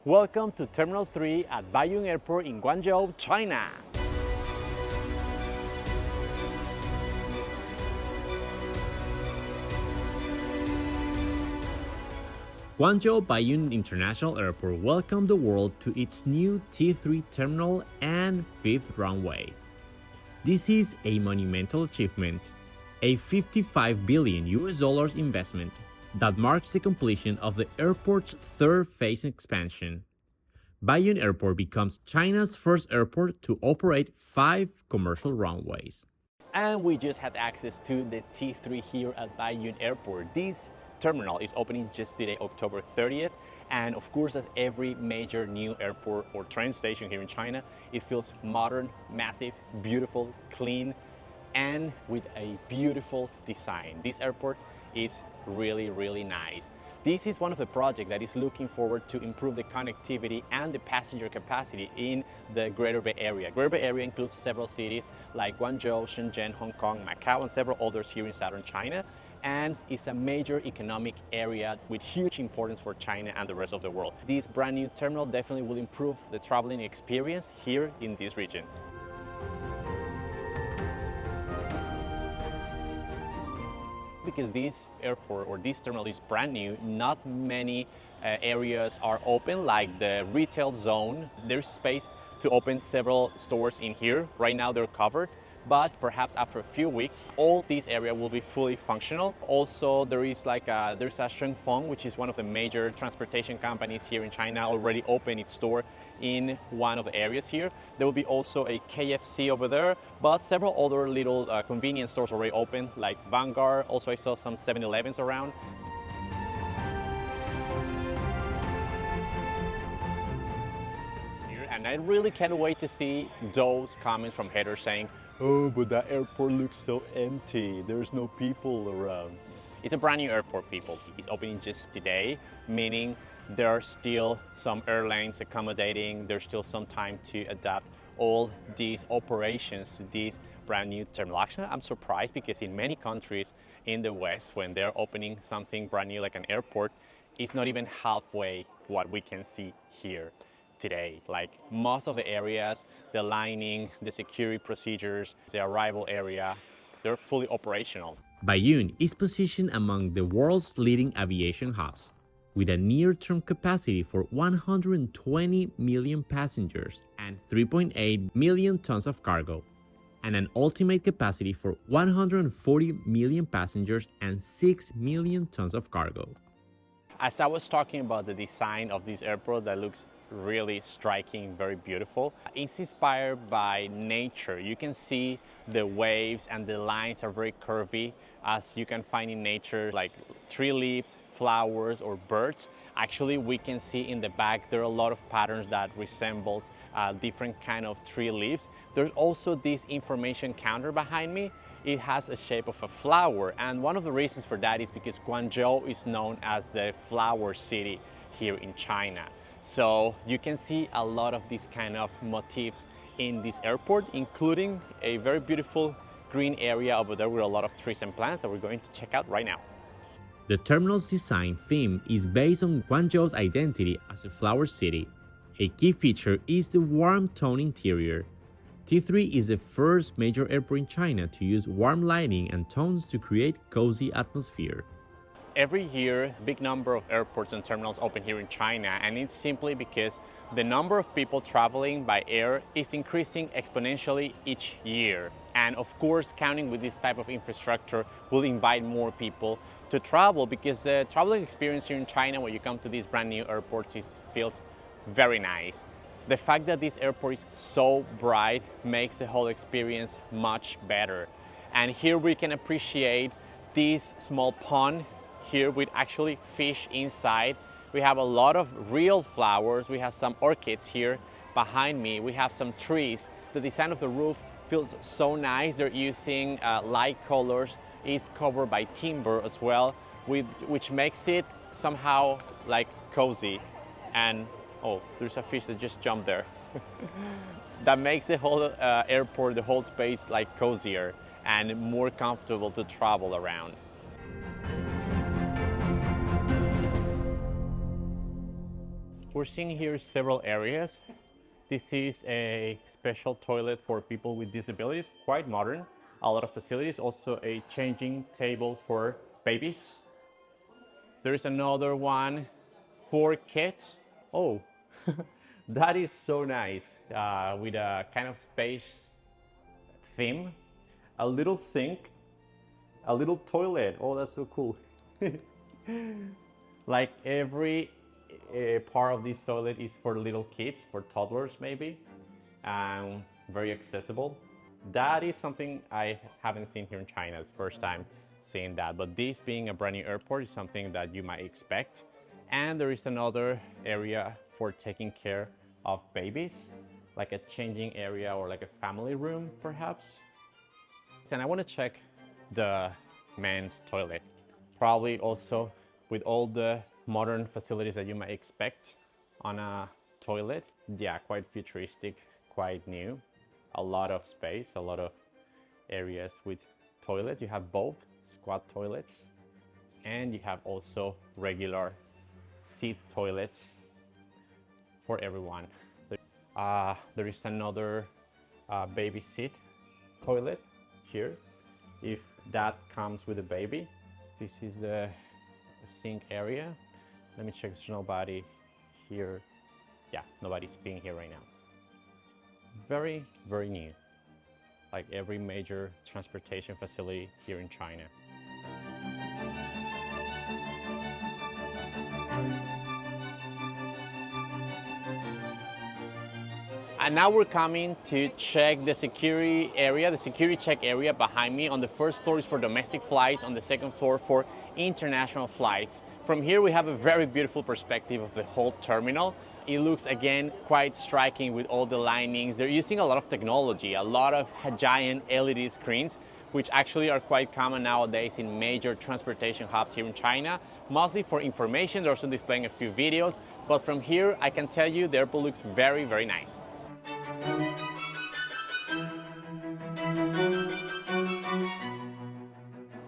Welcome to Terminal 3 at Baiyun Airport in Guangzhou, China. Guangzhou Baiyun International Airport welcomed the world to its new T3 terminal and fifth runway. This is a monumental achievement, a $55 billion investment that marks the completion of the airport's third phase expansion. Baiyun Airport becomes China's first airport to operate 5 commercial runways. And we just had access to the T3 here at Baiyun Airport. This terminal is opening just today, October 30th. And of course, as every major new airport or train station here in China, it feels modern, massive, beautiful, clean, and with a beautiful design. This airport is really nice. This is one of the projects that is looking forward to improve the connectivity and the passenger capacity in the Greater Bay Area. Greater Bay Area includes several cities like Guangzhou, Shenzhen, Hong Kong, Macau, and several others here in southern China, and is a major economic area with huge importance for China and the rest of the world. This brand new terminal definitely will improve the traveling experience here in this region. Because this airport or this terminal is brand new, not many areas are open, like the retail zone. There's space to open several stores in here. Right now they're covered, but perhaps after a few weeks, all these areas will be fully functional. Also, there's a Shengfeng, which is one of the major transportation companies here in China, already opened its store in one of the areas here. There will be also a KFC over there, but several other little convenience stores already open, like Vanguard. Also, I saw some 7-Elevens around. And I really can't wait to see those comments from haters saying, "Oh, but that airport looks so empty. There's no people around." It's a brand new airport, people. It's opening just today, meaning there are still some airlines accommodating. There's still some time to adapt all these operations to this brand new terminal. Actually, I'm surprised because in many countries in the West, when they're opening something brand new like an airport, it's not even halfway what we can see here today. Like most of the areas, the lining, the security procedures, the arrival area, they're fully operational. Baiyun is positioned among the world's leading aviation hubs, with a near-term capacity for 120 million passengers and 3.8 million tons of cargo, and an ultimate capacity for 140 million passengers and 6 million tons of cargo. As I was talking about the design of this airport that looks really striking, very beautiful, it's inspired by nature. You can see the waves and the lines are very curvy, as you can find in nature, like tree leaves, flowers, or birds. Actually, we can see in the back there are a lot of patterns that resemble different kind of tree leaves. There's also this information counter behind me. It has a shape of a flower, and one of the reasons for that is because Guangzhou is known as the flower city here in China. So you can see a lot of these kind of motifs in this airport, including a very beautiful green area over there with a lot of trees and plants that we're going to check out right now. The terminal's design theme is based on Guangzhou's identity as a flower city. A key feature is the warm tone interior. T3 is the first major airport in China to use warm lighting and tones to create cozy atmosphere. Every year, a big number of airports and terminals open here in China, and it's simply because the number of people traveling by air is increasing exponentially each year. And of course, counting with this type of infrastructure will invite more people to travel, because the traveling experience here in China when you come to these brand new airports feels very nice. The fact that this airport is so bright makes the whole experience much better. And here we can appreciate this small pond here with actually fish inside. We have a lot of real flowers. We have some orchids here behind me. We have some trees. The design of the roof feels so nice. They're using light colors. It's covered by timber as well, which makes it somehow like cozy. And oh, there's a fish that just jumped there. That makes the whole airport, the whole space like cozier and more comfortable to travel around. We're seeing here several areas. This is a special toilet for people with disabilities, quite modern. A lot of facilities, also a changing table for babies. There is another one for kids. Oh, that is so nice, with a kind of space theme. A little sink, a little toilet. Oh, that's so cool. Like every part of this toilet is for little kids, for toddlers maybe, and very accessible. That is something I haven't seen here in China. It's the first time seeing that. But this being a brand new airport is something that you might expect. And there is another area for taking care of babies, like a changing area or like a family room perhaps. And I want to check the men's toilet. Probably also with all the modern facilities that you might expect on a toilet. Yeah, quite futuristic, quite new. A lot of space, a lot of areas with toilets. You have both squat toilets and you have also regular seat toilets for everyone. There is another baby seat toilet here, if that comes with a baby. This is the sink area. Let me check, there's nobody here. Yeah, nobody's being here right now. Very, very new, like every major transportation facility here in China. And now we're coming to check the security area, the security check area behind me. On the first floor is for domestic flights, on the second floor for international flights. From here we have a very beautiful perspective of the whole terminal. It looks again quite striking with all the linings. They're using a lot of technology, a lot of giant LED screens, which actually are quite common nowadays in major transportation hubs here in China, mostly for information. They're also displaying a few videos, but from here I can tell you the airport looks very, very nice.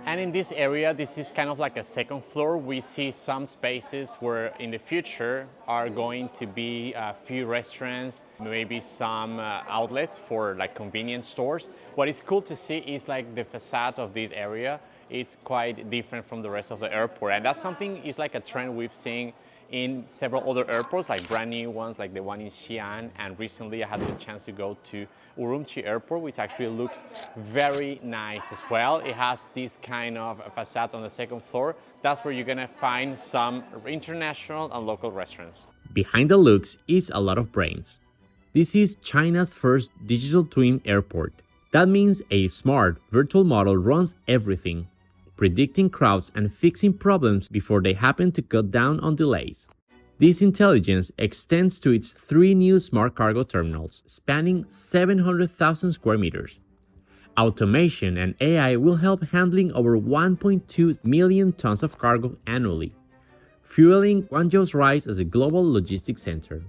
And in this area, this is kind of like a second floor. We see some spaces where in the future are going to be a few restaurants, maybe some outlets for like convenience stores. What is cool to see is like the facade of this area is quite different from the rest of the airport. And that's something, is like a trend we've seen in several other airports, like brand new ones, like the one in Xi'an. And recently I had the chance to go to Urumqi Airport, which actually looks very nice as well. It has this kind of facade on the second floor. That's where you're gonna find some international and local restaurants. Behind the looks is a lot of brains. This is China's first digital twin airport. That means a smart virtual model runs everything, predicting crowds and fixing problems before they happen to cut down on delays. This intelligence extends to its 3 new smart cargo terminals, spanning 700,000 square meters. Automation and AI will help handling over 1.2 million tons of cargo annually, fueling Guangzhou's rise as a global logistics center.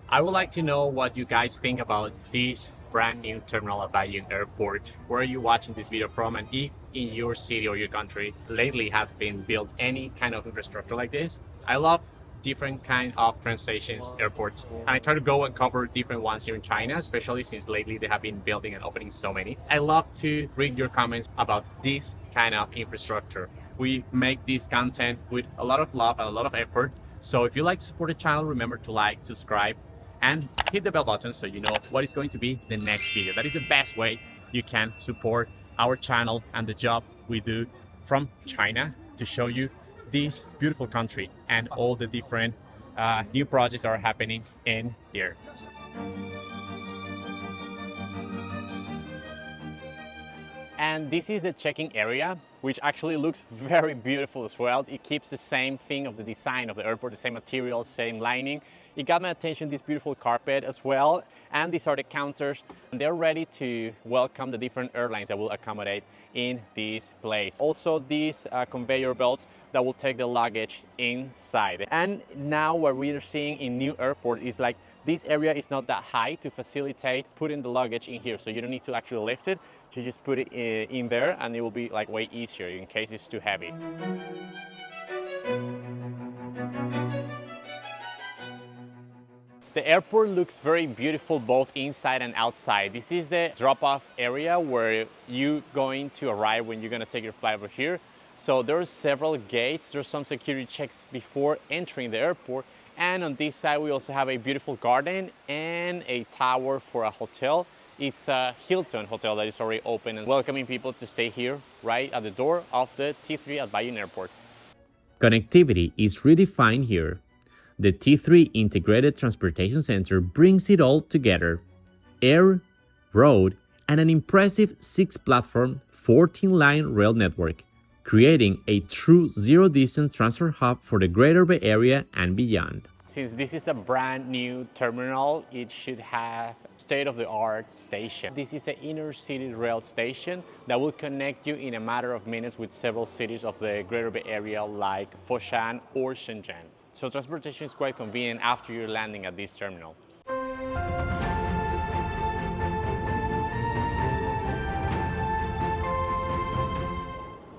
I would like to know what you guys think about this brand new terminal at Baiyun Airport. Where are you watching this video from? And if in your city or your country lately has been built any kind of infrastructure like this. I love different kind of train stations, airports, and I try to go and cover different ones here in China, especially since lately they have been building and opening so many. I love to read your comments about this kind of infrastructure. We make this content with a lot of love and a lot of effort. So if you like to support the channel, remember to like, subscribe, and hit the bell button so you know what is going to be the next video. That is the best way you can support our channel and the job we do from China to show you this beautiful country and all the different new projects that are happening in here. And this is the check-in area, which actually looks very beautiful as well. It keeps the same thing of the design of the airport, the same material, same lining. It got my attention, this beautiful carpet as well. And these are the counters. And they're ready to welcome the different airlines that will accommodate in this place. Also these conveyor belts that will take the luggage inside. And now what we are seeing in new airport is like this area is not that high to facilitate putting the luggage in here. So you don't need to actually lift it. You just put it in there and it will be like way easier in case it's too heavy. The airport looks very beautiful both inside and outside. This is the drop-off area where you're going to arrive when you're going to take your flight over here. So there's several gates. There's some security checks before entering the airport. And on this side, we also have a beautiful garden and a tower for a hotel. It's a Hilton hotel that is already open and welcoming people to stay here right at the door of the T3 at Baiyun Airport. Connectivity is redefined here. The T3 Integrated Transportation Center brings it all together: air, road, and an impressive 6-platform, 14-line rail network, creating a true zero-distance transfer hub for the Greater Bay Area and beyond. Since this is a brand new terminal, it should have state-of-the-art station. This is an inner city rail station that will connect you in a matter of minutes with several cities of the Greater Bay Area like Foshan or Shenzhen. So transportation is quite convenient after you're landing at this terminal.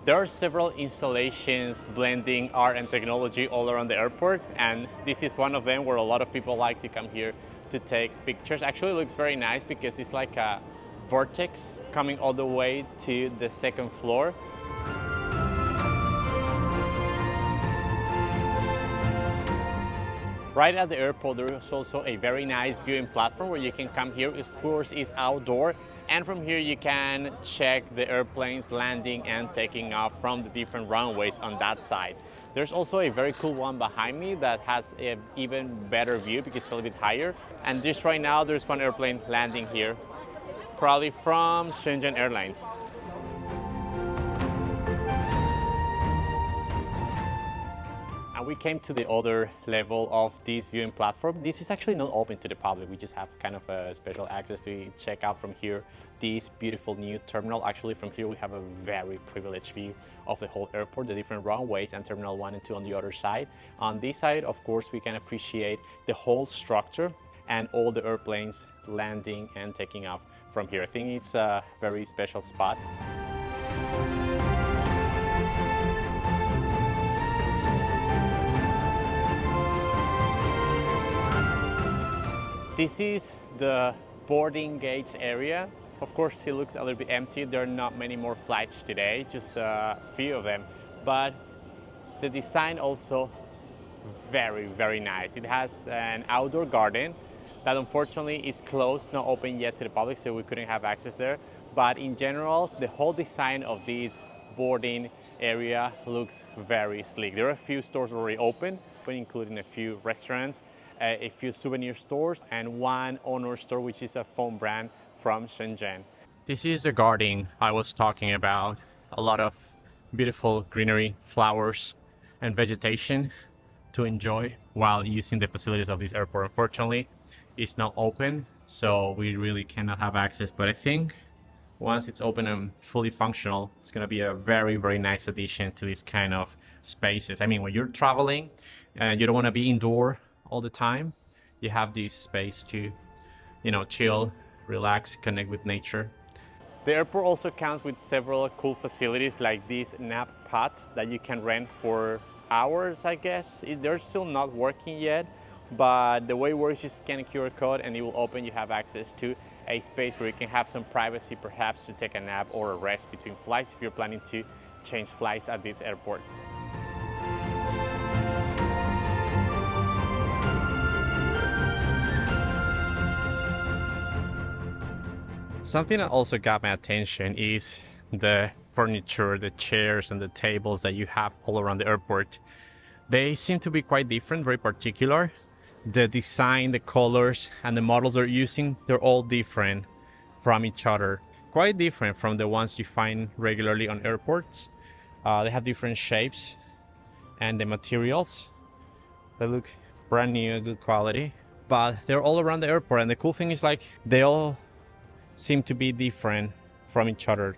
There are several installations blending art and technology all around the airport, and this is one of them where a lot of people like to come here to take pictures. Actually, it looks very nice because it's like a vortex coming all the way to the second floor. Right at the airport, there is also a very nice viewing platform where you can come here. Of course, it's outdoor. And from here, you can check the airplanes landing and taking off from the different runways on that side. There's also a very cool one behind me that has an even better view because it's a little bit higher. And just right now, there's one airplane landing here, probably from Shenzhen Airlines. And we came to the other level of this viewing platform. This is actually not open to the public. We just have kind of a special access to check out from here this beautiful new terminal. Actually, from here we have a very privileged view of the whole airport, the different runways, and Terminal 1 and 2 on the other side. On this side, of course, we can appreciate the whole structure and all the airplanes landing and taking off from here. I think it's a very special spot. This is the boarding gates area. Of course, it looks a little bit empty. There are not many more flights today, just a few of them. But the design also very, very nice. It has an outdoor garden that unfortunately is closed, not open yet to the public, so we couldn't have access there. But in general, the whole design of this boarding area looks very sleek. There are a few stores already open, including a few restaurants, a few souvenir stores, and one Honor store, which is a phone brand from Shenzhen. This is the garden I was talking about. A lot of beautiful greenery, flowers, and vegetation to enjoy while using the facilities of this airport. Unfortunately, it's not open, so we really cannot have access. But I think once it's open and fully functional, it's going to be a very, very nice addition to this kind of spaces. I mean, when you're traveling and you don't want to be indoor all the time, you have this space to, chill, relax, connect with nature. The airport also comes with several cool facilities like these nap pods that you can rent for hours, I guess. They're still not working yet, but the way it works, you scan a QR code and it will open. You have access to a space where you can have some privacy, perhaps to take a nap or a rest between flights if you're planning to change flights at this airport. Something that also got my attention is the furniture, the chairs and the tables that you have all around the airport. They seem to be quite different, very particular. The design, the colors, and the models they're using, they're all different from each other. Quite different from the ones you find regularly on airports. They have different shapes and the materials. They look brand new, good quality. But they're all around the airport, and the cool thing is like they all seem to be different from each other.